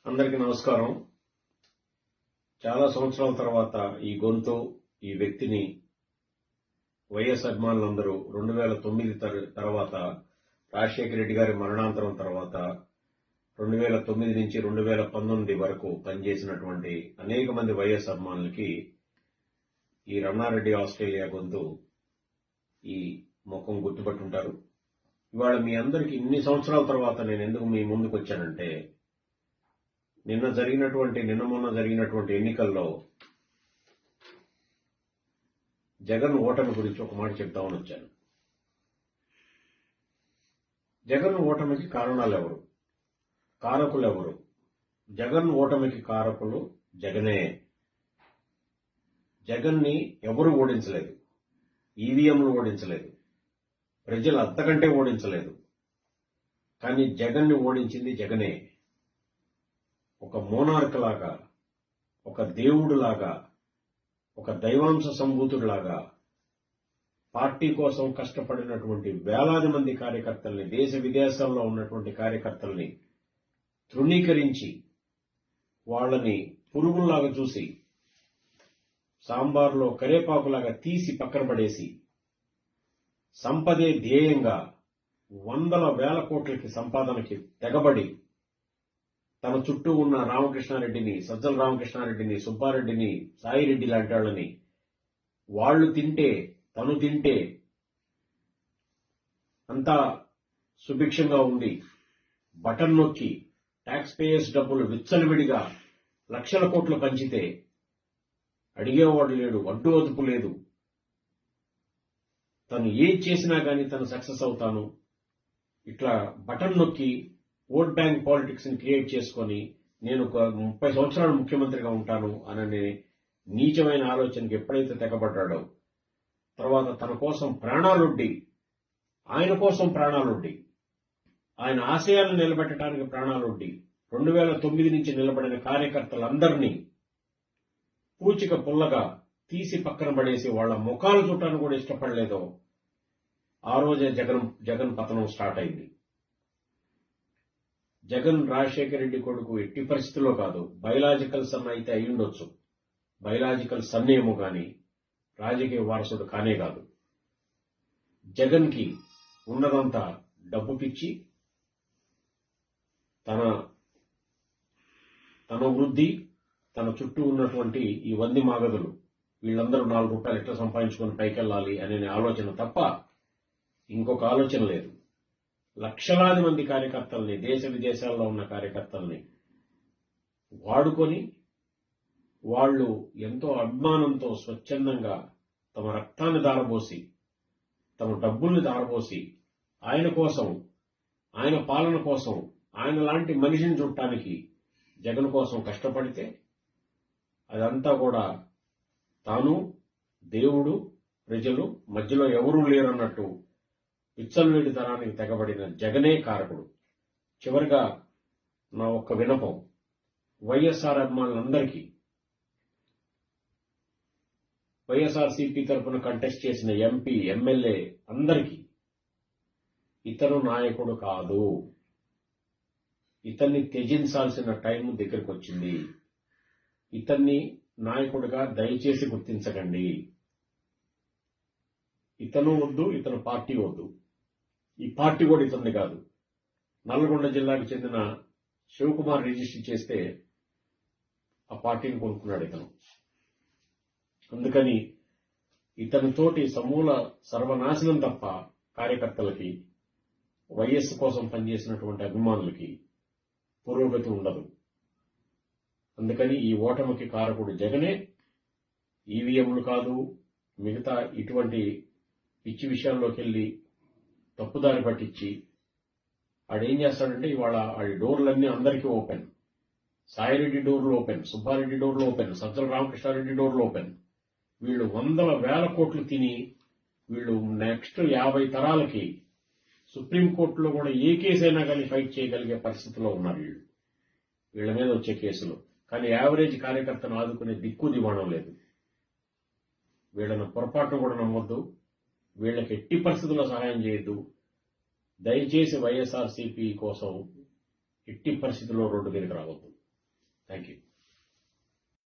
అందరికీ నమస్కారం. చాలా సంవత్సరాల తర్వాత ఈ గొంతు ఈ వ్యక్తిని వైఎస్ అభిమానులందరూ 2009 తర్వాత రాజశేఖర రెడ్డి గారి మరణాంతరం తర్వాత 2009 నుంచి 2019 వరకు పనిచేసినటువంటి అనేక మంది వైఎస్ అభిమానులకి ఈ రమణారెడ్డి ఆస్ట్రేలియా గొంతు ఈ ముఖం గుర్తుపట్టుంటారు. ఇవాళ మీ అందరికీ ఇన్ని సంవత్సరాల తర్వాత నేను ఎందుకు మీ ముందుకు వచ్చానంటే, నిన్న మొన్న జరిగినటువంటి ఎన్నికల్లో జగన్ ఓటమి గురించి ఒక మాట చెప్తామని వచ్చాను. జగన్ ఓటమికి కారణాలెవరు, కారకులెవరు? జగన్ ఓటమికి కారకులు జగనే. జగన్ని ఎవరు ఓడించలేదు, ఈవీఎంలు ఓడించలేదు, ప్రజలు అంతకంటే ఓడించలేదు. కానీ జగన్ని ఓడించింది జగనే. ఒక మోనార్క్ లాగా, ఒక దేవుడులాగా, ఒక దైవాంశ సంభూతుడిలాగా పార్టీ కోసం కష్టపడినటువంటి వేలాది మంది కార్యకర్తల్ని, దేశ విదేశాల్లో ఉన్నటువంటి కార్యకర్తల్ని తృణీకరించి వాళ్ళని పురుగుల్లాగా చూసి సాంబార్లో కరేపాకులాగా తీసి పక్కన పడేసి సంపదే ధ్యేయంగా వందల వేల కోట్లకి సంపాదనకి తెగబడి తన చుట్టూ ఉన్న రామకృష్ణారెడ్డిని, సజ్జల రామకృష్ణారెడ్డిని, సుబ్బారెడ్డిని, సాయిరెడ్డి లాంటి వాళ్ళని వాళ్ళు తింటే తను తింటే అంతా సుభిక్షంగా ఉంది, బటన్ నొక్కి ట్యాక్స్ పేయర్స్ డబ్బులు విచ్చలవిడిగా లక్షల కోట్లు పంచితే అడిగేవాడు లేడు, అడ్డు అదుపు లేదు. తను ఏం చేసినా గానీ తను సక్సెస్ అవుతాను, ఇట్లా బటన్ నొక్కి ఓట్ బ్యాంక్ పాలిటిక్స్ ని క్రియేట్ చేసుకొని నేను 30 సంవత్సరాలు ముఖ్యమంత్రిగా ఉంటాను అనే నీచమైన ఆలోచనకి ఎప్పుడైతే తెగబడ్డాడో, తర్వాత తన కోసం ప్రాణాలొడ్డి, ఆయన కోసం ప్రాణాలొడ్డి, ఆయన ఆశయాలను నిలబెట్టడానికి ప్రాణాలొడ్డి 2009 నుంచి నిలబడిన కార్యకర్తలందరినీ పూచిక పుల్లగా తీసి పక్కన పడేసి వాళ్ల ముఖాలు చూడటానికి కూడా ఇష్టపడలేదో ఆ రోజే జగన్ పతనం స్టార్ట్ అయింది. జగన్ రాజశేఖర రెడ్డి కొడుకు ఎట్టి పరిస్థితుల్లో కాదు. బయలాజికల్ సన్ అయితే అయ్యుండొచ్చు, బయలాజికల్ సన్ ఏమో గాని రాజకీయ వారసుడు కానే కాదు. జగన్ కి ఉన్నదంతా డబ్బు పిచ్చి, తన వృద్ధి, తన చుట్టూ ఉన్నటువంటి ఈ వంది మాగదులు వీళ్ళందరూ 4 రూపాయలు ఎట్లా సంపాదించుకొని పైకెళ్ళాలి అనే ఆలోచన తప్ప ఇంకొక ఆలోచన లేదు. లక్షలాది మంది కార్యకర్తల్ని, దేశ విదేశాల్లో ఉన్న కార్యకర్తల్ని వాడుకొని వాళ్ళు ఎంతో అభిమానంతో స్వచ్ఛందంగా తమ రక్తాన్ని దారబోసి, తమ డబ్బుల్ని దారబోసి ఆయన కోసం, ఆయన పాలన కోసం, ఆయన లాంటి మనిషిని చూడటానికి జగన్ కోసం కష్టపడితే అదంతా కూడా తాను, దేవుడు, ప్రజలు మధ్యలో ఎవరూ లేరన్నట్టు విచ్చలవిడి తరానికి తెగబడిన జగనే కారకుడు. చివరిగా నా ఒక్క వినపం వైఎస్ఆర్ అభిమానులందరికీ, వైఎస్ఆర్సీపీ తరఫున కంటెస్ట్ చేసిన ఎంపీ, ఎమ్మెల్యే అందరికీ, ఇతను నాయకుడు కాదు, ఇతన్ని త్యజించాల్సిన టైం దగ్గరకు వచ్చింది. ఇతన్ని నాయకుడిగా దయచేసి గుర్తించకండి. ఇతను వద్దు, ఇతను పార్టీ వద్దు, ఈ పార్టీ కూడా ఇతన్ని కాదు. నల్గొండ జిల్లాకు చెందిన శివకుమార్ రిజిస్టర్ చేస్తే ఆ పార్టీని కొనుక్కున్నాడు ఇతను. అందుకని ఇతనితోటి సమూల సర్వనాశనం తప్ప కార్యకర్తలకి, వైఎస్ కోసం పనిచేసినటువంటి అభిమానులకి పురోగతి ఉండదు. అందుకని ఈ ఓటమికి కారకుడు జగనే, ఈవీఎంలు కాదు. మిగతా ఇటువంటి పిచ్చి విషయాల్లోకి వెళ్లి తప్పుదారి పట్టించి ఆడేం చేస్తాడంటే, ఇవాళ ఆడి డోర్లన్నీ అందరికీ ఓపెన్. సాయిరెడ్డి డోర్లు ఓపెన్, సుబ్బారెడ్డి డోర్లు ఓపెన్, సజ్జల రామకృష్ణారెడ్డి డోర్లు ఓపెన్. వీళ్ళు వందల వేల కోట్లు తిని వీళ్ళు నెక్స్ట్ 50 తరాలకి సుప్రీంకోర్టులో కూడా ఏ కేసైనా కానీ ఫైట్ చేయగలిగే పరిస్థితిలో ఉన్నారు వీళ్ళ మీద వచ్చే కేసులు. కానీ యావరేజ్ కార్యకర్తను ఆదుకునే దిక్కు దివాణం లేదు. వీళ్ళను పొరపాటును కూడా నమ్మొద్దు, వీళ్ళకి ఎట్టి పరిస్థితుల్లో సహాయం చేయొద్దు. దయచేసి వైఎస్ఆర్సీపీ కోసం ఎట్టి పరిస్థితుల్లో రోడ్డు మీదకి రావద్దు. Thank you.